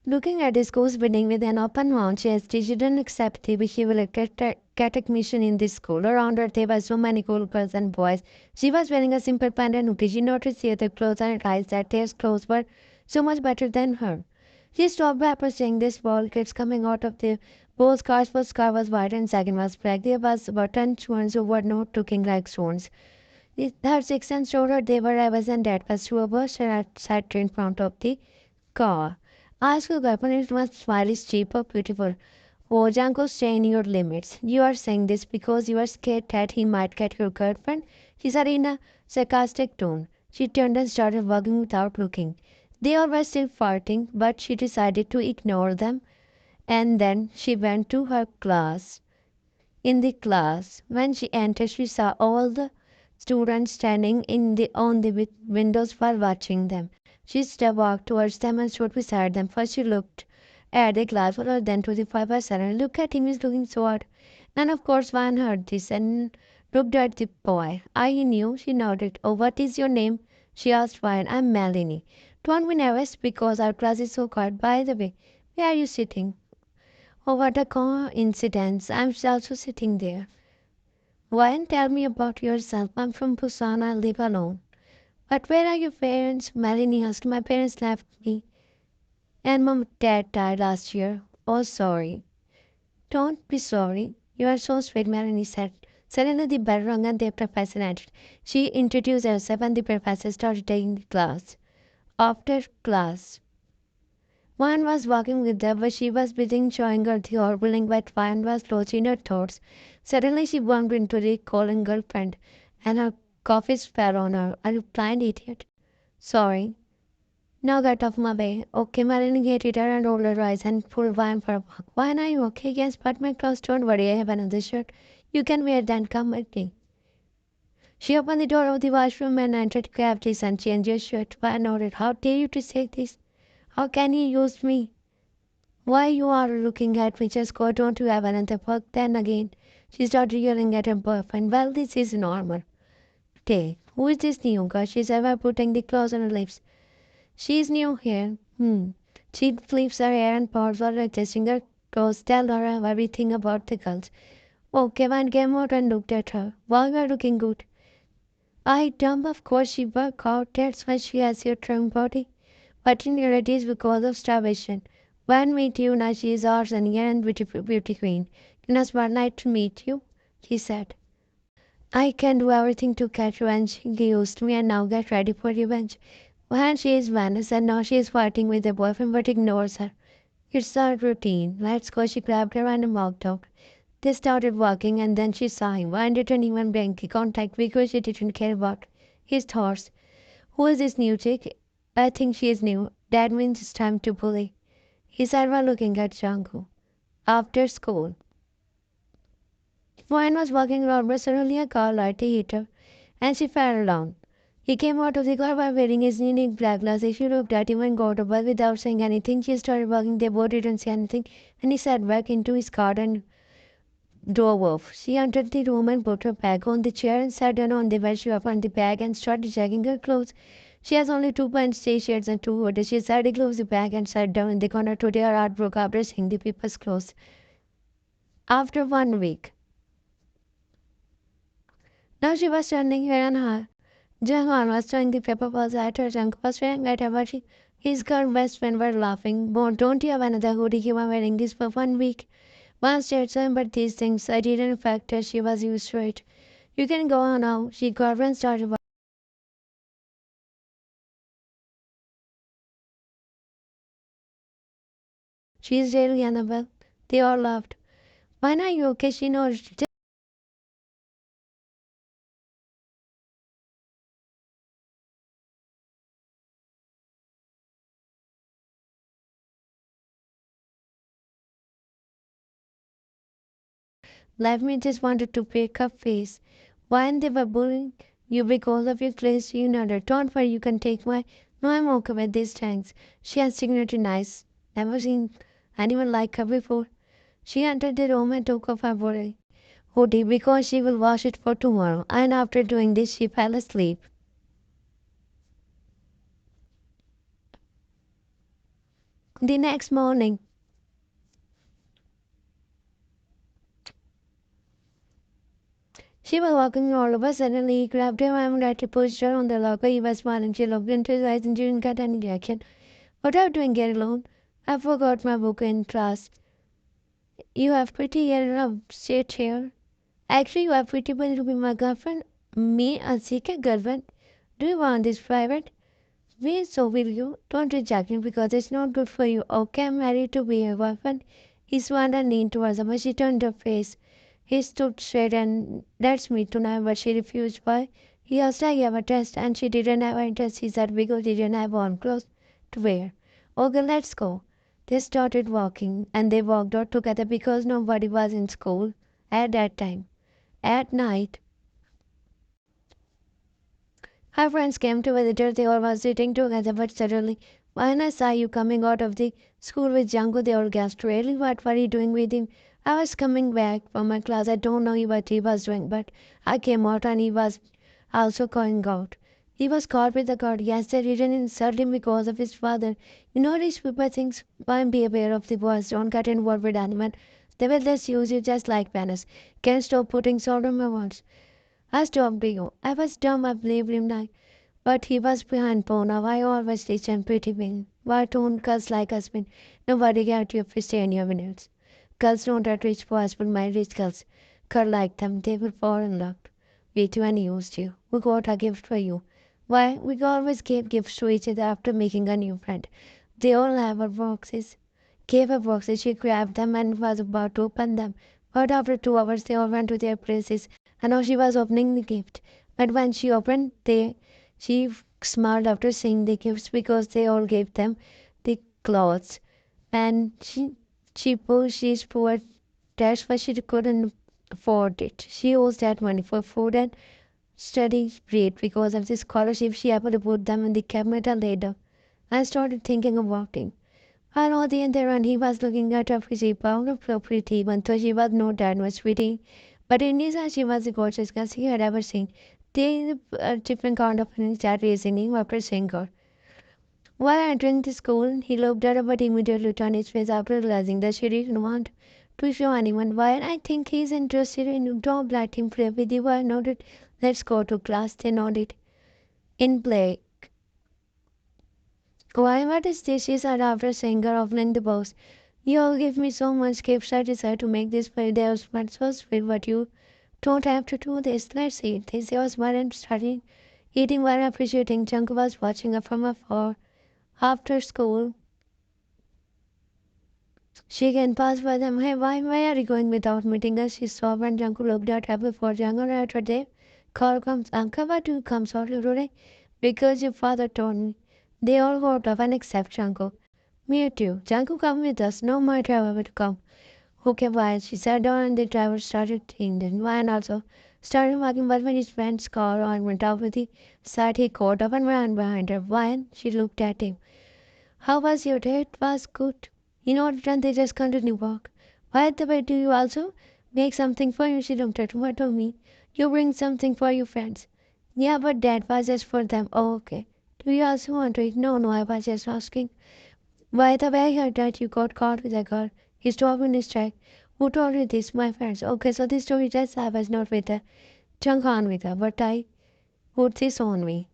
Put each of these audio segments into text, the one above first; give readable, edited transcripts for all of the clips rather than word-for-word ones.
Looking at the school's building with an open mouth, she didn't accept the behavioral catechmission in this school. Around her, there were so many cool girls and boys. She was wearing a simple pant and hoodie. She noticed the other clothes and realized that their clothes were so much better than her. She stopped approaching this ball kids coming out of the both cars. First car was white and second was black. There was about 10 swans who were not looking like swans. Her six and showed her they were Evans and Dad was to a bus and sat in front of the car. Ask your girlfriend if my smile is cheap or beautiful. Oh, Janko, stay in your limits. You are saying this because you are scared that he might get your girlfriend, she said in a sarcastic tone. She turned and started walking without looking. They all were still farting, but she decided to ignore them, and then she went to her class. In the class, when she entered, she saw all the students standing on the windows while watching them. She walked towards them and stood beside them. First she looked at the glass wall, then to the five and look at him, he's looking so odd. And of course Van heard this and looked at the boy. I knew, she nodded. Oh, what is your name? She asked Van. I'm Melanie. Don't be nervous because our class is so quiet. By the way, where are you sitting? Oh, what a coincidence. I'm also sitting there. Why and tell me about yourself. I'm from Busan. I live alone. But where are your parents? Melanie asked. My parents left me. And mom and dad died last year. Oh, sorry. Don't be sorry. You are so sweet, Melanie said. Suddenly the bell rang and the professor entered. She introduced herself and the professor started taking the class. After class, one was walking with her, but she was busy showing her the horrible wet wine was lost in her thoughts. Suddenly she bumped into the calling girlfriend, and her coffee fell on her. Are you blind, idiot? Sorry. Now get off my way. Okay, Marilyn hated her and rolled her eyes and pulled wine for a walk. Why are you okay? Yes, but my clothes, don't worry, I have another shirt. You can wear that and come with me. She opened the door of the washroom and entered gravely and changed her shirt. Wine nodded. How dare you to say this? How can you use me? Why you are looking at me? Just go, don't you have another work? Then again, she started yelling at her boyfriend. Well, this is normal. Take. Who is this new girl? She's ever putting the clothes on her lips. She's new here. She flips her hair and paws while adjusting her clothes. Tell her everything about the girls. Oh, Kevin came out and looked at her. Wow, you're looking good. I dumb, of course she worked out. That's why she has your trunk body. But in reality it's because of starvation. When meet you now she is ours and young and beauty queen. It was one night to meet you, she said. I can do everything to catch revenge. He used me and now get ready for revenge. When she is Venice and now she is fighting with her boyfriend but ignores her. It's our routine. Let's go. She grabbed her and walked out. They started walking and then she saw him. One didn't even make contact because she didn't care about his thoughts. Who is this new chick? I think she is new. That means it's time to bully. He said while looking at Jungkook. After school. Moen was walking around but suddenly a car light hit her and she fell down. He came out of the car while wearing his unique black glasses. She looked at him and got up, but without saying anything. She started walking. They both didn't say anything, and he sat back into his car and drove off. She entered the room and put her bag on the chair and sat down on the bed. She opened the bag and started checking her clothes. She has only 2 pants, t-shirts, and 2 hoodies. She decided to close the bag and sat down in the corner. Today her heart broke after seeing the people's clothes. After 1 week. Now she was standing here and her. Jungkook was throwing the paper balls at her. Jungkook was staring at her, but his girl best friend were laughing. Bon, don't you have another hoodie? You were wearing this for 1 week. One stared some, but these things I didn't affect her. She was used to it. You can go on now. She got and started. She's really Annabelle. They all laughed. Why are you okay? She knows. Just left me just wanted to pick up face. Why they were bullying you because of your place, you know that. Don't worry, you can take my. No, I'm okay with these thanks. She has dignity nice. Never seen anyone like her before. She entered the room and took off her hoodie because she will wash it for tomorrow. And after doing this, she fell asleep. The next morning, she was walking all over. Suddenly, he grabbed her arm and pushed her on the locker. He was smiling. She looked into his eyes and didn't get any reaction. What are you doing here alone? I forgot my book in class. You have pretty hair of shit here. Actually, you are pretty but to be my girlfriend. Me, a secret girlfriend. Do you want this private? We so will you. Don't reject me because it's not good for you. Okay, I'm married to be your boyfriend. He swung and leaned towards her, but she turned her face. He stood straight and that's me tonight, but she refused. Why? He asked her, you have a test, and she didn't have interest. He said, because she didn't have warm clothes to wear. Okay, let's go. They started walking, and they walked out together because nobody was in school at that time. At night, her friends came to visit her. They all were sitting together, but suddenly, when I saw you coming out of the school with Jungkook, they all gasped. Really? What were you doing with him? I was coming back from my class. I don't know what he was doing, but I came out and he was also going out. He was caught with the guard. Yes, they didn't insult him because of his father. You know, these people think, why be aware of the boys. Don't get involved with anyone. They will just use you just like Venice. Can't stop putting salt on my wounds. I stopped you. I was dumb, I believed him like. But he was behind Pona. I always teach him pretty well. Why don't cuss like husband? Nobody got you for stay in your minutes. Girls don't at rich boys, but my rich girls. Cur like them, they will fall in love with you and used you. We got a gift for you. Why, we always gave gifts to each other after making a new friend. They all have our boxes. Gave her boxes, she grabbed them and was about to open them. But after 2 hours, they all went to their places, and now she was opening the gift. But when she opened, she smiled after seeing the gifts because they all gave them the clothes. And she pushed these poor that's why she couldn't afford it. She owes that money for food and study rate because of the scholarship she able to put them in the cabinet later. I started thinking about him. And all the other and he was looking at her pretty powerful pretty even though she was not that much pretty. But in his eyes she was the gorgeous girl he had ever seen. They a different kind of feelings that raising him after seeing her. While entering the school, he looked at her but immediately turned his face after realizing that she didn't want to show anyone. While I think he's interested in you, don't let him play with you. I nodded. Let's go to class. They nodded. In play. Why, what is this? She said after saying her opening the box. You all give me so much gifts. I decided to make this for their smart so sweet, but you don't have to do this. Let's eat. This was smart and starting eating while appreciating. Jungkook was watching her from afar. After school, she can pass by them. Hey, why are you going without meeting us? She saw when Jungkook looked at her before Jungkook at her day. Call comes. Uncle, why do you come so today? Because your father told me. They all got off and except Jungkook. Me too. Jungkook come with us. No my driver would come. Okay, why? She sat down and the driver started thinking. Why and also started walking, but when his friend's car on went out with the side, he caught up and ran behind her. Why? She looked at him. How was your day? It was good. You know, and they just continue walk. By the way, do you also make something for you? She looked at him. What told me? You bring something for your friends. Yeah, but that was just for them. Oh, okay. Do you also want to eat? No, no, I was just asking. By the way, I heard that you got caught with a girl. He stopped in his track. Who told you this? My friends. Okay, so this story just I was not with her. Changhan with her, but I put this on me.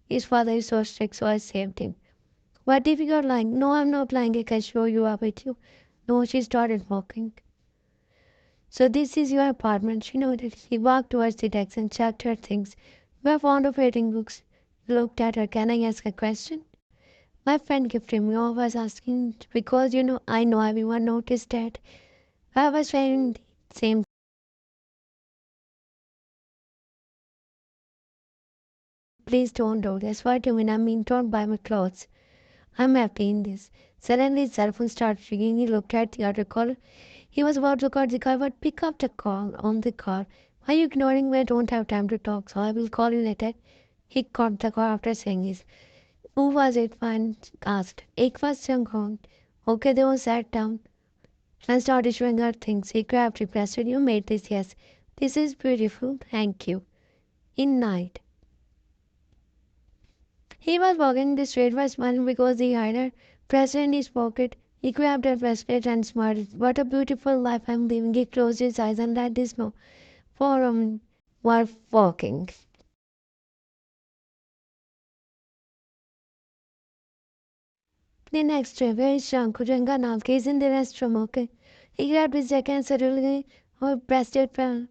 His father is so strict, so I saved him. What if you're lying? No, I'm not lying. I can show you up with you. No, she started walking. So this is your apartment. She nodded. He walked towards the desk and checked her things. You are fond of reading books. He looked at her. Can I ask a question? My friend gifted me. I was asking because I know everyone noticed that. I was wearing the same. Please don't do this. What do you mean? I mean, don't buy my clothes. I'm happy in this. Suddenly his cell phone started ringing. He looked at the other caller. He was about to cut the call, but pick up the call on the call. Why are you ignoring me? I don't have time to talk, so I will call you later. He cut the call after saying this. Who was it? Fan asked. It was Jungkook. Okay, they all sat down and started showing her things. He grabbed, requested, you made this, yes. This is beautiful, thank you. In night. He was walking the street was smiling because he hired her pressed in his pocket. He grabbed her bracelet and smiled. What a beautiful life I'm living. He closed his eyes and let this go. For a moment, while walking. The next day, where is Shanku Janganal? He's in the restroom, okay? He grabbed his jacket and suddenly her bracelet fell.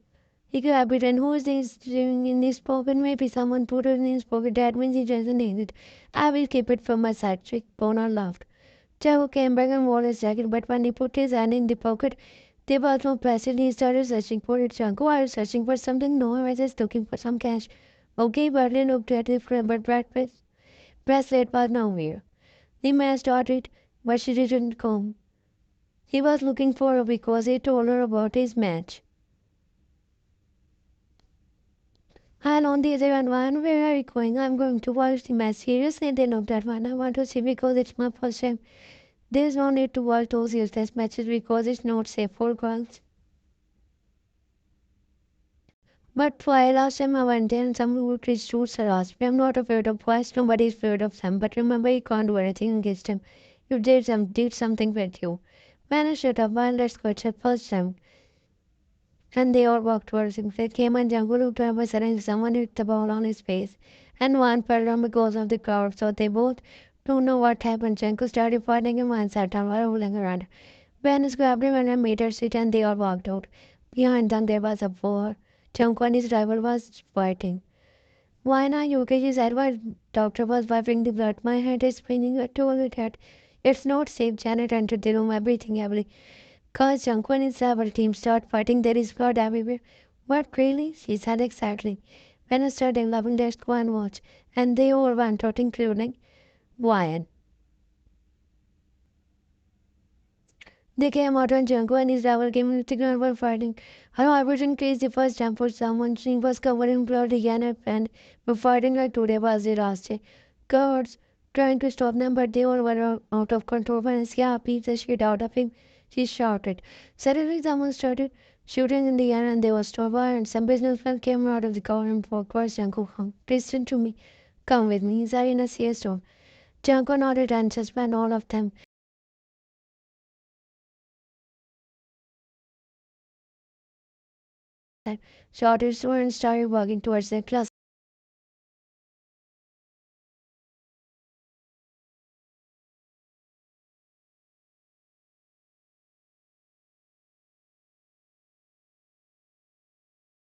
He grabbed it and who's this doing in his pocket? Maybe someone put it in his pocket. That means he doesn't need it. I will keep it for my side trick. Bonar laughed. Jago came back and wore his jacket, but when he put his hand in the pocket, there was no bracelet. He started searching for it. Janko, are you searching for something? No, I was just looking for some cash. Okay, Barley looked at the rubber bracelet was nowhere. The man started, but she didn't come. He was looking for her because he told her about his match. And on the other hand, one, where are you going? I'm going to watch the match. Seriously, they looked at one. I want to see because it's my first time. There's no need to watch those useless matches because it's not safe for girls. But why last time I went there and some would reach to harass me. I'm not afraid of boys, nobody's afraid of them. But remember, you can't do anything against them. You did something with you. When I shut up, while let's go at first time. And they all walked towards him. They came and Django looked up and suddenly someone hit the ball on his face. And one fell down because of the crowd. So they both don't know what happened. Django started fighting him and sat down while rolling around. Venice grabbed him and made her sit and they all walked out. Behind them there was a war. Django and his rival was fighting. Why not you? She said while doctor was wiping the blood. My head is spinning. I told you that. It's not safe. Janet entered the room, everything heavily. Cause Jungkook and his several teams start fighting, there is blood everywhere. What really? She said exactly. When I started laughing, let's go and watch. And they all went out, including Wyan. They came out and Jungkook and his rival came into the ground were fighting. I was increased the first time for someone. She was covered in blood again and friend. But fighting like today was the last day. Guards trying to stop them, but they all were out of control. When Sia beat the shit out of him, she shouted. Suddenly someone started shooting in the air and they were stopped by and some businessmen came out of the car and walked towards Jungkook. Listen to me. Come with me. He's in a safe zone. Jungkook nodded and suspended all of them. Shot his sword and started walking towards the class.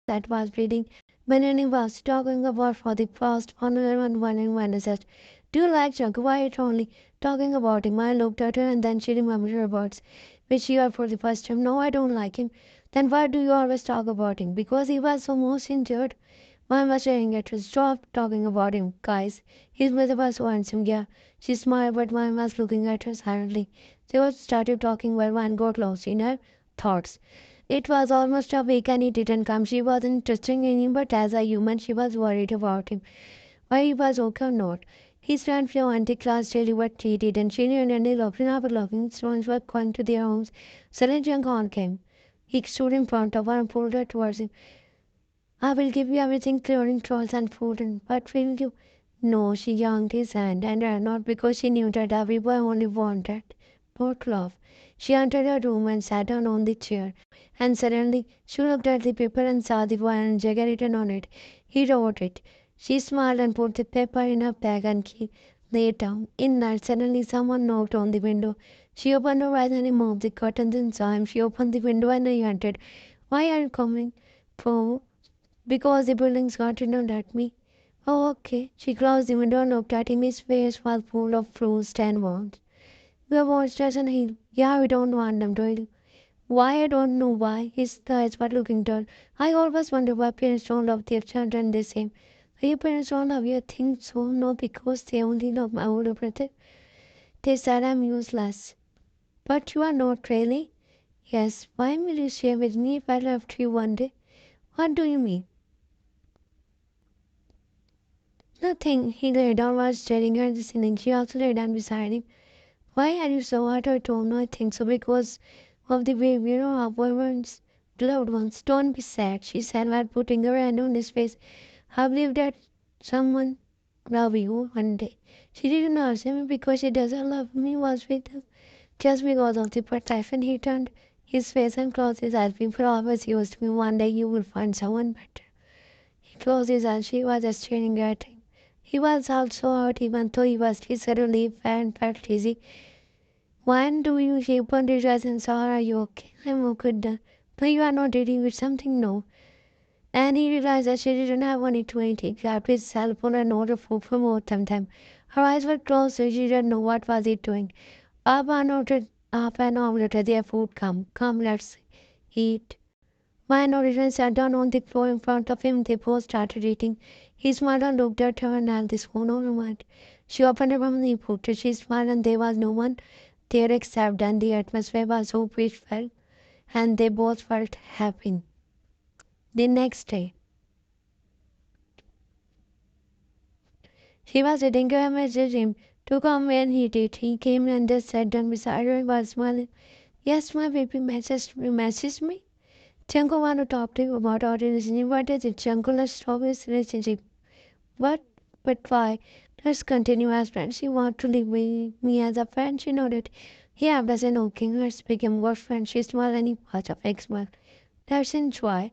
That was reading. Benoni was talking about for the past 101 and one said, do you like Junk? Why it only talking about him? I looked at her and then she remembered her words, which she heard for the first time. No, I don't like him. Then why do you always talk about him? Because he was so most injured. Mine was staring at her. Stop talking about him, guys. His mother was so handsome, yeah. She smiled, but mine was looking at her silently. They all started talking while one got lost in her thoughts. It was almost a week and he didn't come. She wasn't interested in him, but as a human, she was worried about him. Why he was okay or not. His friend flew anti-class daily what he did, and she nearly locked in our locking stones were going to their homes. Suddenly Jung Hon came. He stood in front of her and pulled her towards him. I will give you everything, clearing trolls and food, and but will you? No, she yanked his hand and ran out because she knew that every boy only wanted not love. She entered her room and sat down on the chair. And suddenly she looked at the paper and saw the violin Jagger written on it. He wrote it. She smiled and put the paper in her bag and she lay it down. In night, suddenly someone knocked on the window. She opened her eyes and removed the curtains and saw him. She opened the window and he entered. Why are you coming? For because the building's got to not let me. Oh, okay. She closed the window and looked at him. His face was full of bruised and wounds. We have watched us and he, yeah, we don't want them, do you? Why? I don't know why. His eyes were looking dull. I always wonder why parents don't love their children the same. Your parents don't love you, I think so. No, because they only love my older brother. They said I'm useless. But you are not really. Yes, why will you share with me if I left you one day? What do you mean? Nothing. He lay down while staring at the ceiling. She also lay down beside him. Why are you so hurt? I don't know. I think so because of the way we know our ones, loved ones. Don't be sad, she said while putting her hand on his face. I believe that someone love you one day. She didn't answer me because she doesn't love me was with him. Just because of the protection he turned his face and closed his eyes. People always used me. One day you will find someone better. He closed his eyes. She was just staring at him. He was also hurt even though he was his relief and felt easy. When do you shape on his eyes and saw, are you okay? I'm okay. Then. No, you are not dealing with something, no. And he realized that she didn't have money to eat. He grabbed his cell phone and ordered food from both of them. Her eyes were closed, so she didn't know what was he doing. Half an hour later, their food come, let's eat. My Norwegian sat down on the floor in front of him. They both started eating. He smiled and looked at her and held this phone over my. She opened her mouth and he put it. She smiled and there was no one there except and the atmosphere was so peaceful and they both felt happy. The next day, she was reading her message him to come when he did. He came and just sat down beside her and was smiling. Yes, my baby messaged me. Jungkook want to talk to you about our relationship. What is it? Jungkook, let's stop this relationship. What? But why? Let's continue as friends. She want to live with me as a friend. She nodded. Yeah, doesn't okay. Let's become worse friends. She smiled and he was a fake smile. Let's enjoy.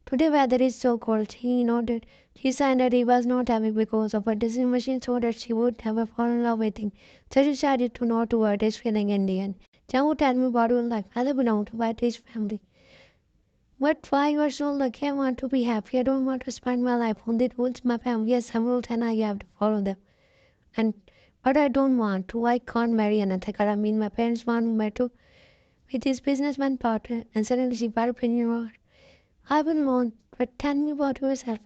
Today weather is so cold. He nodded. She signed that he was not happy because of her decision machine so that she would never fall in love with him. So she decided to not to hurt his feeling in the end. Jungkook tell me about your life. I belong to his family. But why you are so lucky? I want to be happy. I don't want to spend my life on the rules. My family has some rules and I have to follow them. And but I don't want to. I can't marry another girl. I mean, my parents want me to with his businessman partner, and suddenly she felt opinion. I will not. But tell me about yourself.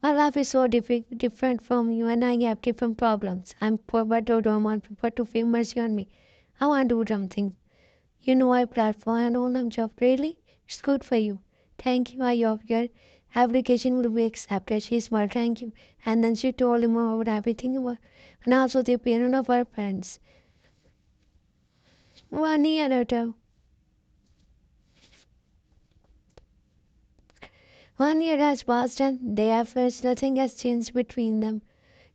My life is so different from you, and I have different problems. I'm poor, but I don't want people to feel mercy on me. I want to do something. You know, I applied for an online job. Really? It's good for you. Thank you. I hope your application will be accepted. She smiled. Thank you. And then she told him about everything about, and also the opinion of her parents. 1 year later, 1 year has passed and they have first nothing has changed between them.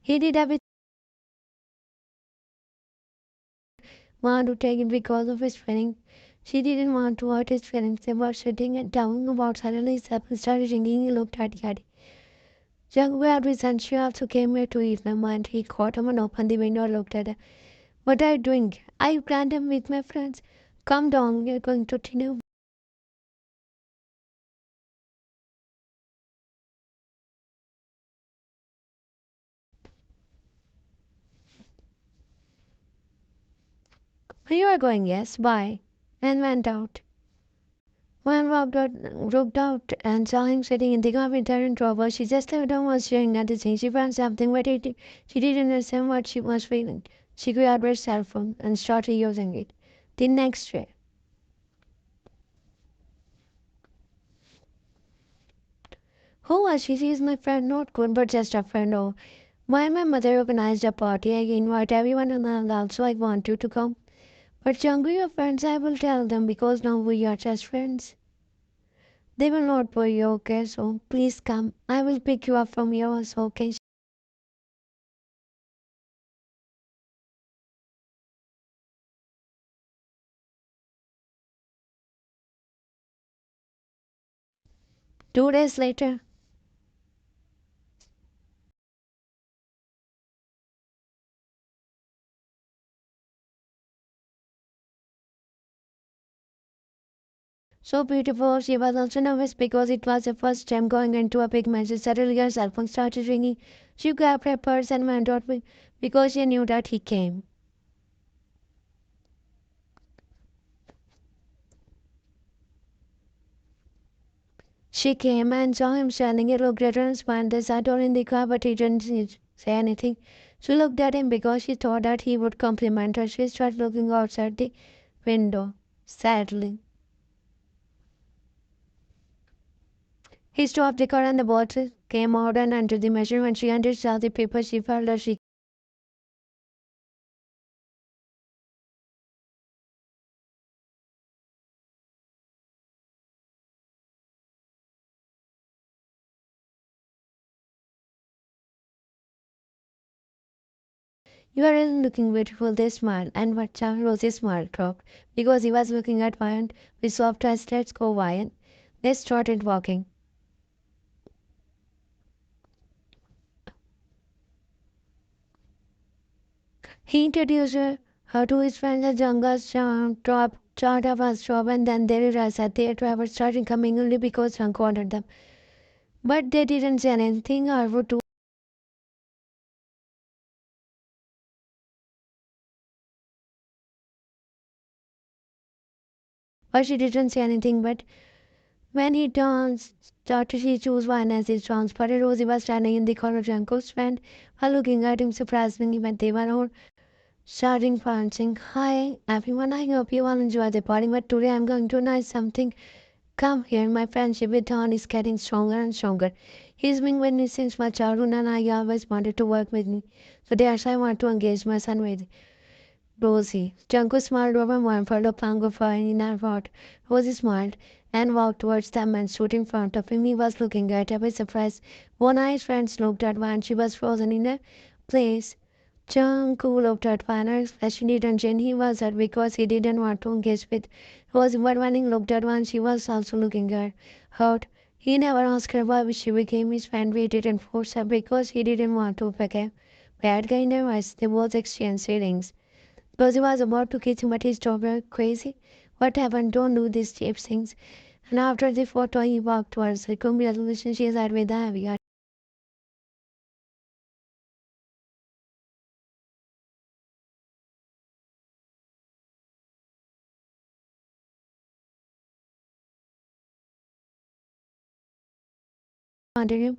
He did everything want to take it because of his feelings. She didn't want to hurt his feelings. They were sitting and down about suddenly his phone started ringing. He looked at Yadi. Young had risen. She also came here to eat them and he caught him and opened the window and looked at her. What are you doing? I planned him with my friends. Come down, we are going to dinner. You are going, yes, bye. And went out. When walked out and saw him sitting in the car with her in trouble, she just left him was staring at the thing. She found something, but she didn't understand what she was feeling. She grabbed her cell phone and started using it. The next day, who was she? She is my friend, not good, but just a friend. Oh, why my mother organized a party. I invite everyone and also I want you to come. But younger your friends, I will tell them because now we are just friends. They will not bore you, okay? So please come. I will pick you up from your house, okay? Two days later, so beautiful. She was also nervous because it was her first time going into a big message. Suddenly her cell phone started ringing. She grabbed her purse and went out because she knew that he came. She came and saw him standing. He looked at her and smiled. They sat down in the car, but he didn't say anything. She looked at him because she thought that he would compliment her. She started looking outside the window, sadly. He stopped the car and the boat came out and entered the machine. When she entered, saw the paper, she felt that she You are really looking beautiful, they smiled, and Vacha Rosie's smile dropped because he was looking at Vian with soft eyes. Let's go, Vian. They started walking. He introduced her to his friends at Janga's top Chardava's shop, and then they realized that their drivers started coming only because Jung ordered them. But they didn't say anything. Arvo too. But she didn't say anything. But when he turns, started he chose one as his transported. Rosie was standing in the corner of Jungkook's friend while looking at him surprisingly when they were all starting prancing. Hi everyone, I hope you all enjoy the party, but today I'm going to announce something. Come here, my friendship with Don is getting stronger and stronger. He's been with me since my childhood and I always wanted to work with me. So there's I want to engage my son with Rosie. Junko smiled over Manfred of Pangofa in our heart. Rosie smiled and walked towards them and stood in front of him. He was looking at her with surprise. One of his friends looked at her and she was frozen in a place. Jungkook looked at Vanna, especially Ranjan. He was hurt because he didn't want to engage with Rosie, but when he looked at one, she was also looking at hurt. He never asked her why she became his friend. He didn't force her because he didn't want to become bad guy in their eyes. They both exchanged feelings. Rosie was about to kiss him, but he stopped her. Crazy? What happened? Don't do these cheap things. And after the photo, he walked towards her. Congratulations, she said with a heavy heart. Under him,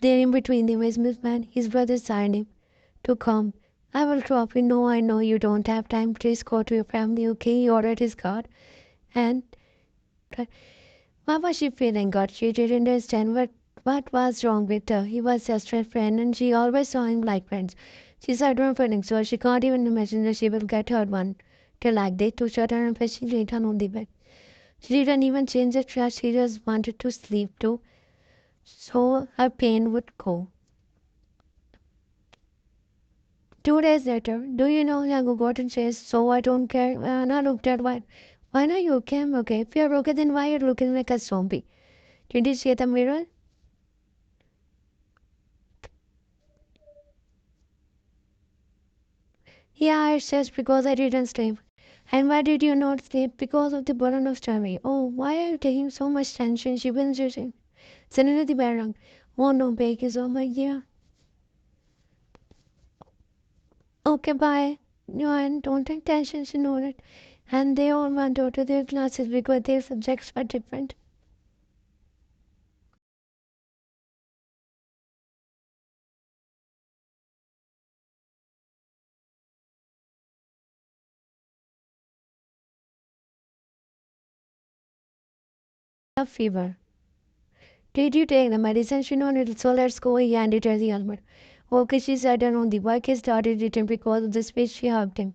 there in between the Westminster man, his brother signed him to come. I will drop you. No, I know you don't have time. Please go to your family, okay? He ordered his card. And what was she feeling? God, she didn't understand what was wrong with her. He was just her friend and she always saw him like friends. She said her feelings, so she can't even imagine that she will get hurt one. Till like they took her and she laid on the bed. She didn't even change the dress. She just wanted to sleep too, so her pain would go. 2 days later, do you know Yango got and says, so I don't care. Anna looked at why not you okay? I'm okay. If you're okay, then why are you looking like a zombie? Did you see the mirror? Yeah, it says because I didn't sleep. And why did you not sleep? Because of the burden of story. Oh, why are you taking so much tension? She was just suddenly the background. Oh no, Bake is oh my dear. Okay, bye. No, and don't take tension, she nodded. And they all went out to their classes because their subjects were different. A fever. Did you take the medicine? She nodded. So let's go. He handed her the helmet. Okay, she said, and on the work he started written because of the speech she hugged him.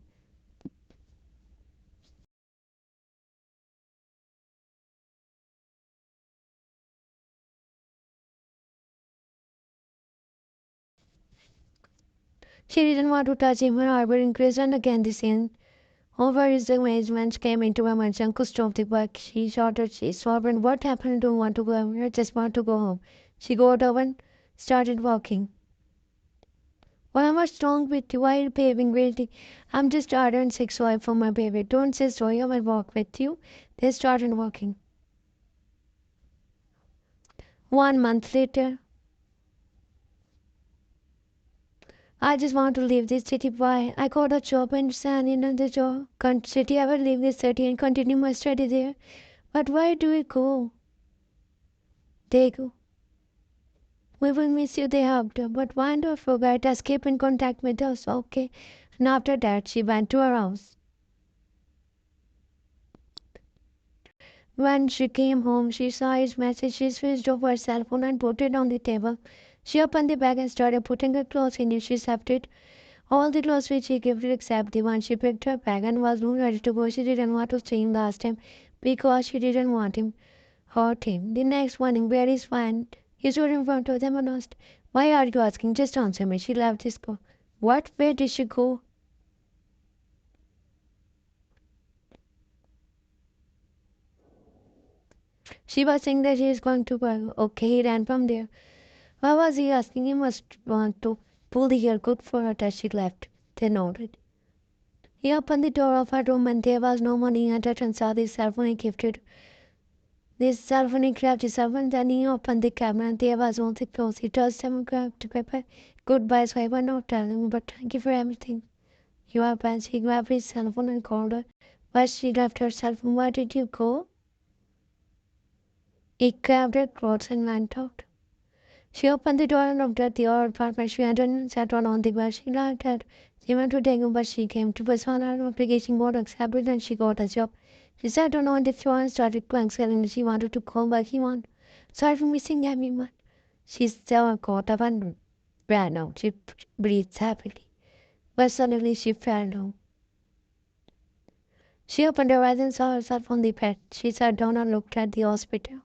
She didn't want to touch him. Her heart increased, and again the scene over his amazement came into her mind. Uncle stopped the work. She shouted, she sobbed, and what happened? Don't want to go home. I just want to go home. She got up and started walking. Why what's wrong with you? Why are you behaving weirdly? I'm just tired and sick, so I for my baby. Don't say sorry, I will walk with you. They started walking. 1 month later, I just want to leave this city. Why? I got a job in San in another job. Can't city ever leave this city and continue my study there? But why do we go? They go. We will miss you, they hugged her. But why don't forget us, keep in contact with us, okay? And after that, she went to her house. When she came home, she saw his message. She switched off her cell phone and put it on the table. She opened the bag and started putting her clothes in it. She accepted all the clothes which he gifted except the one she picked her bag and was ready to go. She didn't want to see him last time because she didn't want him hurt him. The next morning, where is Van? He stood in front of them and asked, why are you asking? Just answer me. She left the school. What? Where did she go? She was saying that he is going to work. Okay, he ran from there. Why was he asking? He must want to pull the hair good for her as she left. They nodded. He opened the door of her room and there was no money. He entered and saw the cell phone he gifted. This cell phone he grabbed his cell phone, then he opened the camera and there was only clothes. He touched them and grabbed the paper. Goodbye, so I will not tell him, but thank you for everything. You are best. He grabbed his cell phone and called her. But she left her cell phone. Where did you go? He grabbed her clothes and went out. She opened the door and looked at the old apartment. She entered and sat down on the bed. She liked it. She went to take him, but she came to personal application mode accepted and she got a job. She sat down on the floor and started crying, saying she wanted to come back. He wanted. Sorry for missing everyone. She still caught up and ran out. She breathed happily. But suddenly she fell down. She opened her eyes and saw herself on the bed. She sat down and looked at the hospital.